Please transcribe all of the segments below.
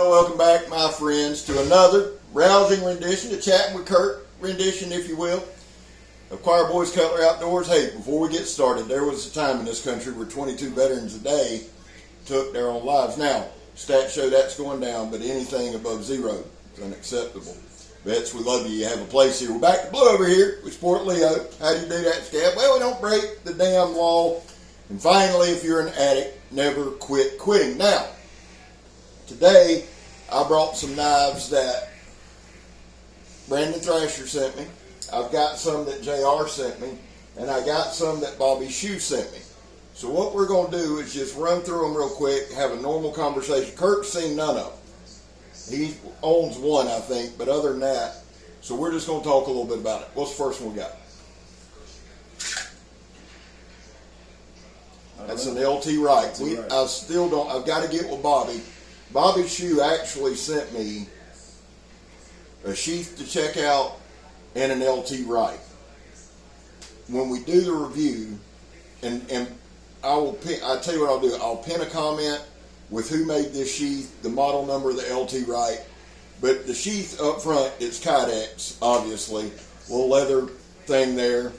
Welcome back, my friends, to another rousing rendition, a Chatting with Kirk rendition, if you will, of Choir Boys Cutler Outdoors. Hey, before we get started, there was a time in this country where 22 veterans a day took their own lives. Now, stats show that's going down, but anything above zero is unacceptable. Vets, we love you. You have a place here. We're back to Blue over here with Sport Leo. How do you do that, Scab? Well, we don't break the damn law. And finally, if you're an addict, never quit quitting. Now, today, I brought some knives that Brandon Thrasher sent me. I've got some that JR sent me. And I got some that Bobby Sheaths sent me. So what we're going to do is just run through them real quick, have a normal conversation. Kirk's seen none of them. He owns one, I think, but other than that, so we're just going to talk a little bit about it. What's the first one we got? That's an LT Wright. I still don't, I've got to get with Bobby. Bobby Shoe actually sent me a sheath to check out and an LT Wright. When we do the review, and I'll tell you what I'll do. I'll pin a comment with who made this sheath, the model number of the LT Wright. But the sheath up front, it's Kydex, obviously. Little leather thing there.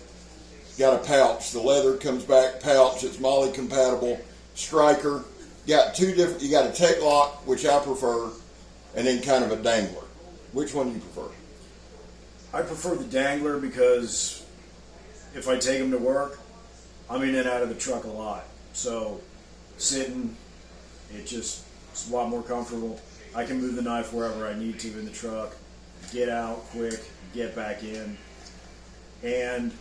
Got a pouch. The leather comes back, pouch. It's Molly compatible. Striker. Got two different, you got a tech lock, which I prefer, and then kind of a dangler. Which one do you prefer? I prefer the dangler because if I take them to work, I'm in and out of the truck a lot. So sitting, it's a lot more comfortable. I can move the knife wherever I need to in the truck, get out quick, get back in. And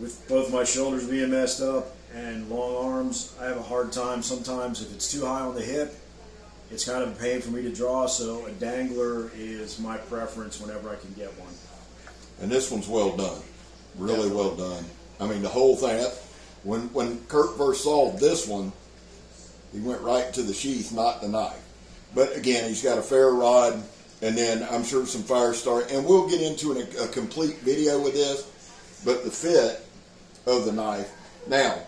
with both my shoulders being messed up and long arms, I have a hard time sometimes. If it's too high on the hip, it's kind of a pain for me to draw, so a dangler is my preference whenever I can get one. And this one's well done. Really well done. I mean, the whole thing, when Kirk first saw this one, he went right to the sheath, not the knife. But again, he's got a ferro rod, and then I'm sure some fire start. And we'll get into a complete video with this, but the fit of the knife. Now,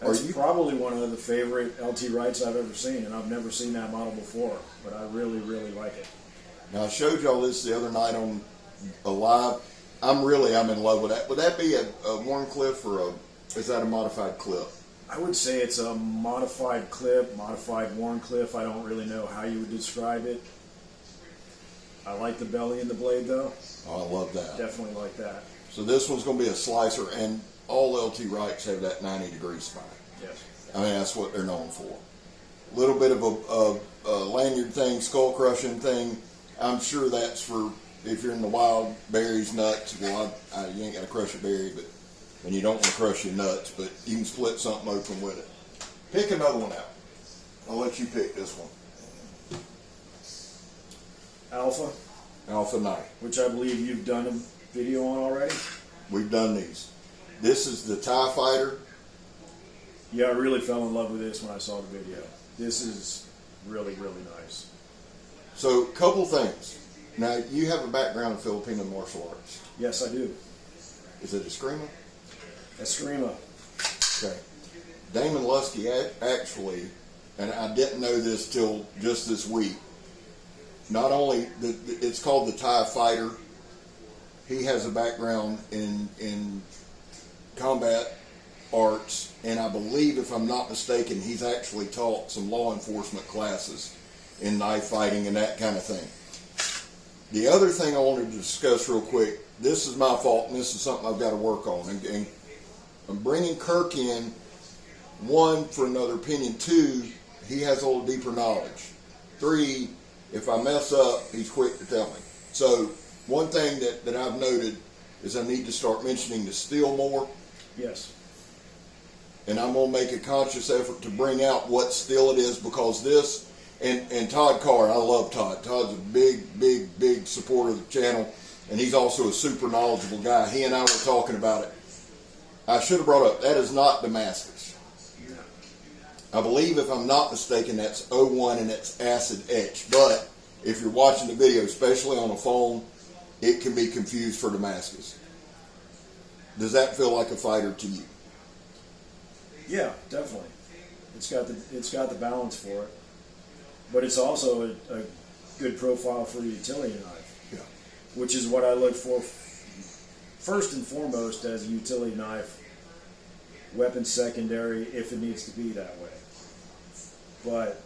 that's probably one of the favorite LT Wrights I've ever seen, and I've never seen that model before, but I really, really like it. Now, I showed y'all this the other night on a live. I'm in love with that. Would that be a Warncliffe or is that a modified clip? I would say it's a modified clip, modified Warncliffe. I don't really know how you would describe it. I like the belly and the blade, though. Oh, I love that. Definitely like that. So this one's going to be a slicer, and all LT Wrights have that 90-degree spine. Yes. I mean, that's what they're known for. A little bit of a lanyard thing, skull crushing thing. I'm sure that's for if you're in the wild, berries, nuts. Well, you ain't got to crush a berry, and you don't want to crush your nuts, but you can split something open with it. Pick another one out. I'll let you pick this one. Alpha knife. Which I believe you've done a video on already? We've done these. This is the TIE Fighter. Yeah, I really fell in love with this when I saw the video. This is really, really nice. So, couple things. Now, you have a background in Filipino martial arts. Yes, I do. Is it Eskrima? Eskrima. Okay. Damon Lusky actually, and I didn't know this till just this week, not only, it's called the TIE Fighter. He has a background in combat arts, and I believe, if I'm not mistaken, he's actually taught some law enforcement classes in knife fighting and that kind of thing. The other thing I wanted to discuss real quick, this is my fault, and this is something I've got to work on. And I'm bringing Kirk in, one, for another opinion. Two, he has a little deeper knowledge. Three, if I mess up, he's quick to tell me. So one thing that I've noted is I need to start mentioning the steel more. Yes. And I'm going to make a conscious effort to bring out what steel it is, because this, and Todd Carr, I love Todd. Todd's a big supporter of the channel, and he's also a super knowledgeable guy. He and I were talking about it. I should have brought up, that is not Damascus. I believe, if I'm not mistaken, that's 01 and it's acid etch. But if you're watching the video, especially on a phone, it can be confused for Damascus. Does that feel like a fighter to you? Yeah, definitely. It's got the balance for it. but it's also a good profile for a utility knife, Yeah. which is what I look for first and foremost as a utility knife, weapon secondary if it needs to be that way. But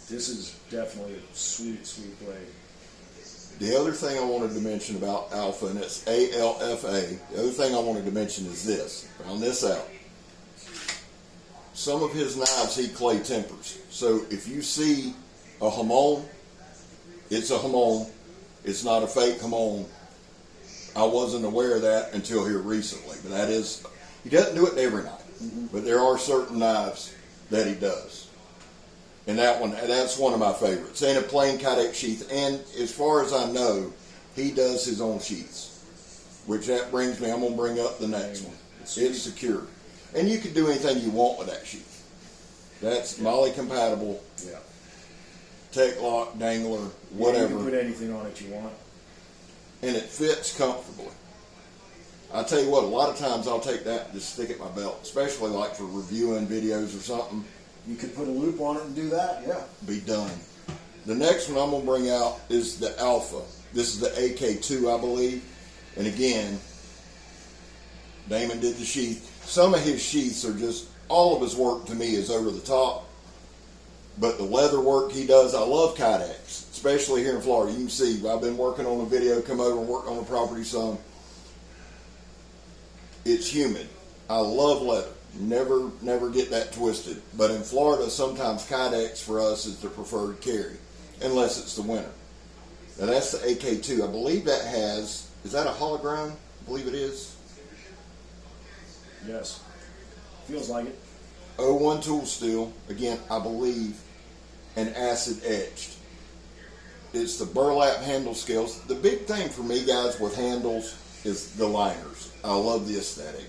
this is definitely a sweet, sweet blade. The other thing I wanted to mention about Alpha, and it's ALFA, the other thing I wanted to mention is this. Found this out. Some of his knives he clay tempers. So if you see a hamon, it's a hamon. It's not a fake hamon. I wasn't aware of that until here recently. But that is, he doesn't do it every night. Mm-hmm. But there are certain knives that he does. And that's one of my favorites. And a plain Kydex sheath. And as far as I know, he does his own sheaths. Which that brings me, I'm going to bring up the next one. It's secure. And you can do anything you want with that sheath. That's Molly compatible. Yeah. Tech lock, dangler, whatever. You can put anything on it you want. And it fits comfortably. I tell you what, a lot of times I'll take that and just stick it in my belt, especially like for reviewing videos or something. You could put a loop on it and do that, yeah. Be done. The next one I'm going to bring out is the Alpha. This is the AK2, I believe. And again, Damon did the sheath. Some of his sheaths are just, all of his work to me is over the top. But the leather work he does, I love Kydex, especially here in Florida. You can see, I've been working on a video, come over and work on the property some. It's humid. I love leather. Never get that twisted. But in Florida, sometimes Kydex for us is the preferred carry, unless it's the winter. Now that's the AK2. I believe that has, is that a hologram? I believe it is. Yes. Feels like it. 01 tool steel, again, I believe, and acid etched. It's the burlap handle scales. The big thing for me, guys, with handles is the liners. I love the aesthetic.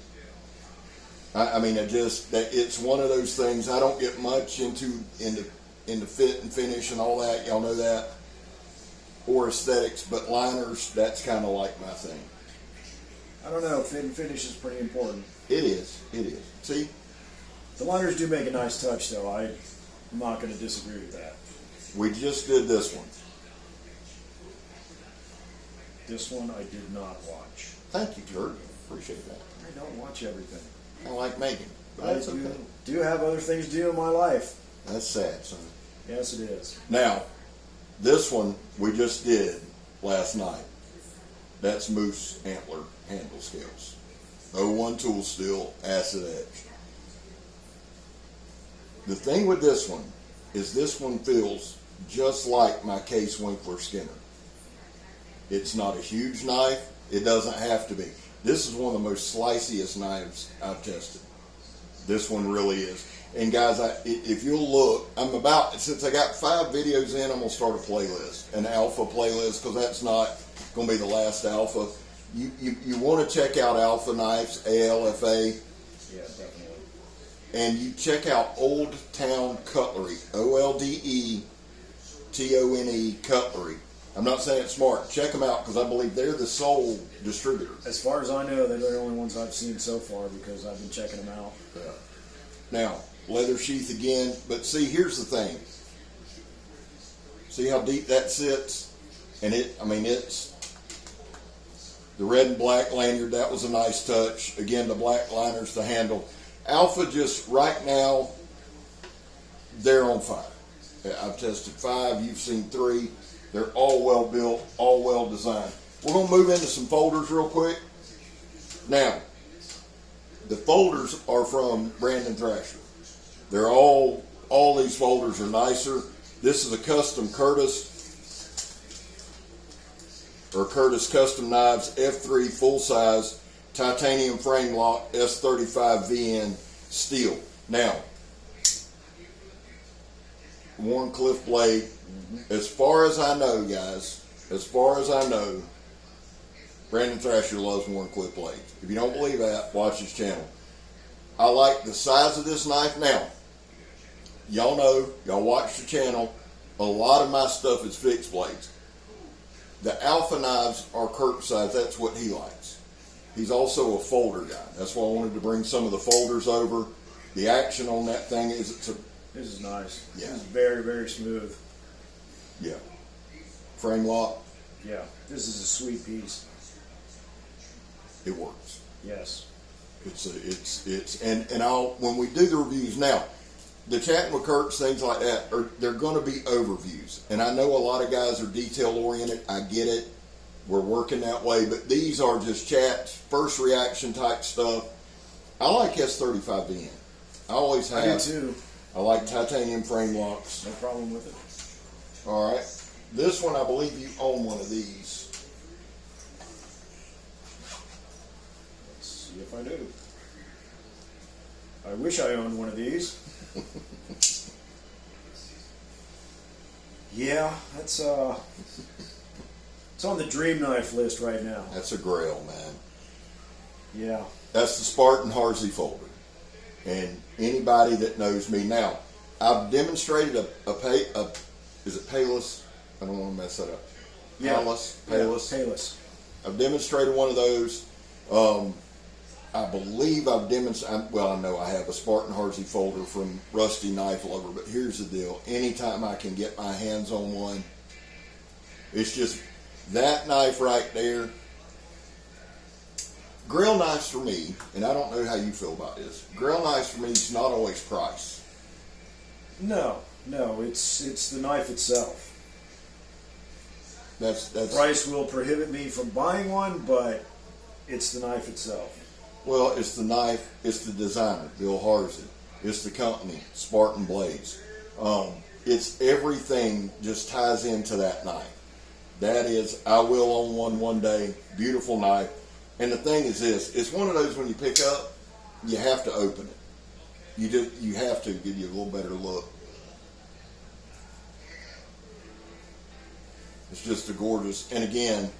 I mean, it's one of those things. I don't get much into fit and finish and all that. Y'all know that, or aesthetics, but liners, that's kind of like my thing. I don't know. Fit and finish is pretty important. It is. It is. See, the liners do make a nice touch, though. I'm not going to disagree with that. we just did this one. This one I did not watch. Thank you, Kirk. Appreciate that. I don't watch everything. I like Megan, but I that's okay. do have other things to do in my life. That's sad, son. Yes, it is. Now, this one we just did last night. That's moose antler handle scales. 01 tool steel, acid etched. The thing with this one is this one feels just like my Case Winkler Skinner. It's not a huge knife. It doesn't have to be. This is one of the most sliciest knives I've tested. This one really is. And guys, if you'll look, since I got 5 videos in, I'm going to start a playlist, an Alpha playlist, because that's not going to be the last Alpha. You want to check out Alpha knives, ALFA. Yeah, definitely. And you check out Old Town Cutlery, OLDETONE Cutlery. I'm not saying it's smart. Check them out because I believe they're the sole distributor. As far as I know, they're the only ones I've seen so far because I've been checking them out. Yeah. Now, leather sheath again, but see, here's the thing. See how deep that sits? And it's the red and black lanyard. That was a nice touch. Again, the black liners, the handle. Alpha just right now, they're on fire. I've tested 5. You've seen 3. They're all well built, all well designed. We're going to move into some folders real quick. Now, the folders are from Brandon Thrasher. They're all these folders are nicer. This is a custom Curtis Custom Knives F3 full size titanium frame lock S35 VN steel. Now, Warncliffe blade. As far as I know, guys, Brandon Thrasher loves Warncliffe blades. If you don't believe that, watch his channel. I like the size of this knife. Now, y'all know, y'all watch the channel, a lot of my stuff is fixed blades. The Alpha knives are Kirk size. That's what he likes. He's also a folder guy. That's why I wanted to bring some of the folders over. The action on that thing is This is nice. Yeah. This is very, very smooth. Yeah. Frame lock, Yeah. This is a sweet piece. it works. Yes. And I'll, when we do the reviews now, the chatting with Kirk's, things like that, they're going to be overviews. And I know a lot of guys are detail oriented. I get it. We're working that way, but these are just chats, first reaction type stuff. I like S35VN. I always have. I do too. I like titanium frame locks. No problem with it. All right. This one, I believe you own one of these. Let's see if I do. I wish I owned one of these. Yeah, that's it's on the dream knife list right now. That's a grail, man. Yeah. That's the Spartan Harsey folder. And anybody that knows me now, I've demonstrated is it Payless? I don't want to mess that up. Yeah. Payless. Yeah, Payless. I've demonstrated one of those. I believe I've demonstrated, well, I know I have a Spartan Harsey folder from Rusty Knife Lover, but here's the deal. Anytime I can get my hands on one, it's just that knife right there. Grill knives for me, and I don't know how you feel about this, grill knives for me is not always price. No, it's the knife itself. That's Price will prohibit me from buying one, but it's the knife itself. Well, it's the knife, it's the designer, Bill Harsey, it's the company, Spartan Blades. It's everything just ties into that knife. That is, I will own one day, beautiful knife. And the thing is this, it's one of those when you pick up, you have to open it. You have to give you a little better look. It's just a gorgeous, and again,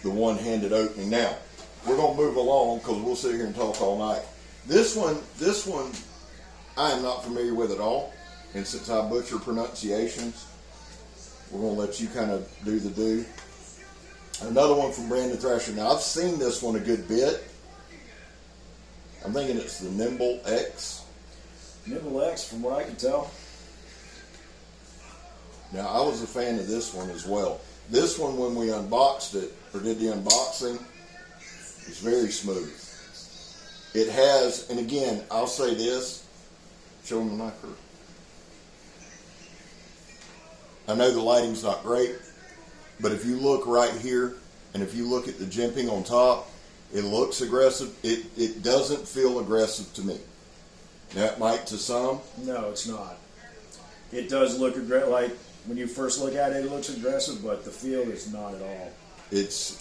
the one-handed opening. Now, we're going to move along because we'll sit here and talk all night. This one, I am not familiar with at all. And since I butcher pronunciations, we're going to let you kind of do the do. Another one from Brandon Thrasher. Now, I've seen this one a good bit. I'm thinking it's the Nimble X. Nimble X, from what I can tell. Now, I was a fan of this one as well. This one, when we unboxed it, or did the unboxing, it's very smooth. It has, and again, I'll say this. Show them the knife. I know the lighting's not great, but if you look right here, and if you look at the jimping on top, it looks aggressive. It doesn't feel aggressive to me. Now, it might to some. No, it's not. It does look aggressive. Like, when you first look at it, it looks aggressive, but the feel is not at all. It's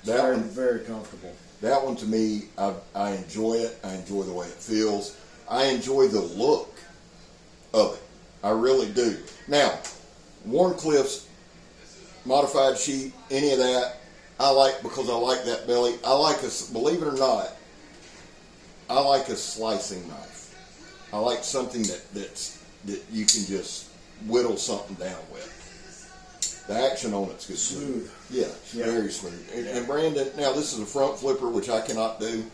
that very, one. Very comfortable. That one to me, I enjoy it. I enjoy the way it feels. I enjoy the look of it. I really do. Now, Warncliffe's modified sheet, any of that, I like because I like that belly. I like believe it or not, I like a slicing knife. I like something that you can just whittle something down with. The action on it's good. Smooth. Yeah, it's very smooth. And Brandon, now this is a front flipper, which I cannot do.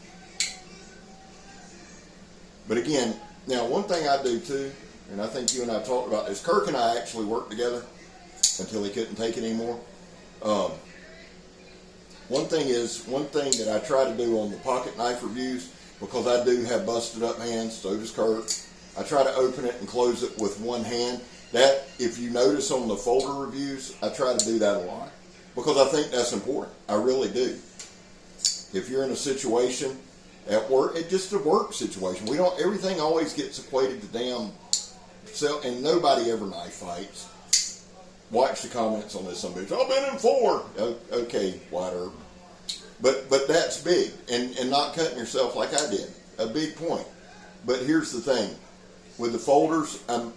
But again, now one thing I do too, and I think you and I talked about this, Kirk and I actually worked together until he couldn't take it anymore. One thing that I try to do on the pocket knife reviews, because I do have busted up hands, so does Kirk, I try to open it and close it with one hand. That, if you notice on the folder reviews, I try to do that a lot. Because I think that's important. I really do. If you're in a situation at work, it's just a work situation. Everything always gets equated to damn self, and nobody ever knife fights. Watch the comments on this. Somebody says, I've been in 4. Okay, White Herb. But that's big. And not cutting yourself like I did. A big point. But here's the thing. With the folders, I'm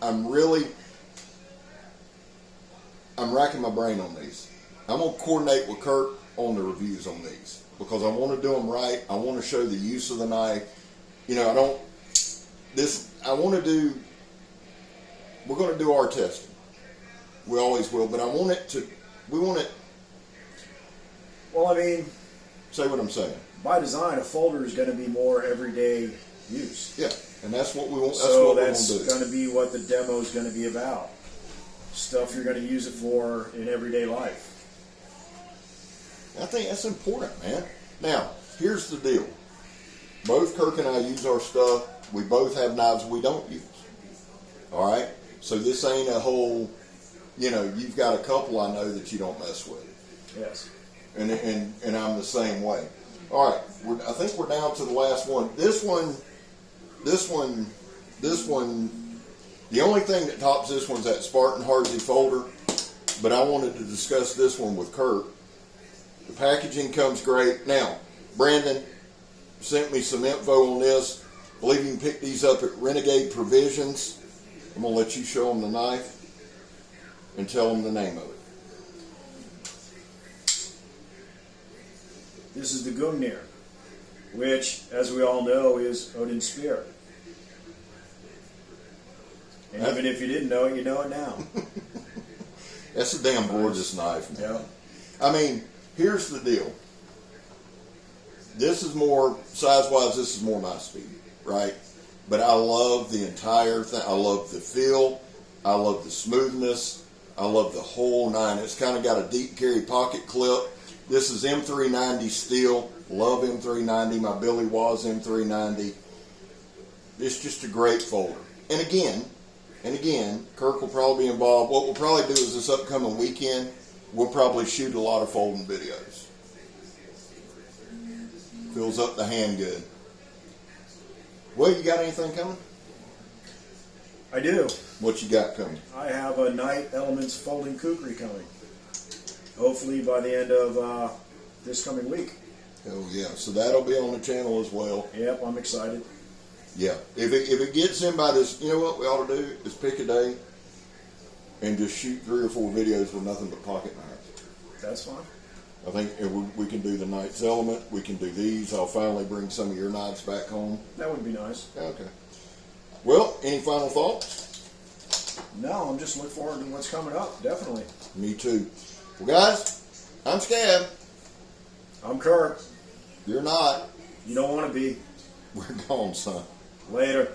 racking my brain on these. I'm going to coordinate with Kirk on the reviews on these. Because I want to do them right. I want to show the use of the knife. You know, we're going to do our testing. We always will, but we want it. Well, I mean, say what I'm saying. By design, a folder is going to be more everyday use. Yeah, and that's what we want. That's So what that's we're going to be what the demo is going to be about. Stuff you're going to use it for in everyday life. I think that's important, man. Now, here's the deal. Both Kirk and I use our stuff. We both have knives we don't use. All right? So this ain't a whole, you've got a couple I know that you don't mess with. Yes. And I'm the same way. All right. I think we're down to the last one. This one, the only thing that tops this one's that Spartan Hardsey folder, but I wanted to discuss this one with Kirk. The packaging comes great. Now, Brandon sent me some info on this. I believe you can pick these up at Renegade Provisions. I'm going to let you show them the knife and tell them the name of it. This is the Gungnir, which, as we all know, is Odin's spear. And even if you didn't know it, you know it now. That's a damn gorgeous knife, man. Yeah. I mean, here's the deal. This is more, size-wise, this is more my speed, right? But I love the entire thing. I love the feel. I love the smoothness. I love the whole nine. It's kind of got a deep carry pocket clip. This is M390 steel. Love M390. My Billy was M390. It's just a great folder. And again, Kirk will probably be involved. What we'll probably do is this upcoming weekend, we'll probably shoot a lot of folding videos. Fills up the hand good. Well, you got anything coming? I do. What you got coming? I have a Night Elements folding kukri coming. Hopefully by the end of this coming week. Oh yeah, so that'll be on the channel as well. Yep, I'm excited. Yeah, if it gets in by this, you know what we ought to do is pick a day and just shoot 3 or 4 videos with nothing but pocket knives. That's fine. I think we can do the Knight's Element. We can do these. I'll finally bring some of your knives back home. That would be nice. Okay. Well, any final thoughts? No, I'm just looking forward to what's coming up. Definitely. Me too. Well, guys, I'm Scab. I'm Kirk. You're not. You don't want to be. We're gone, son. Later.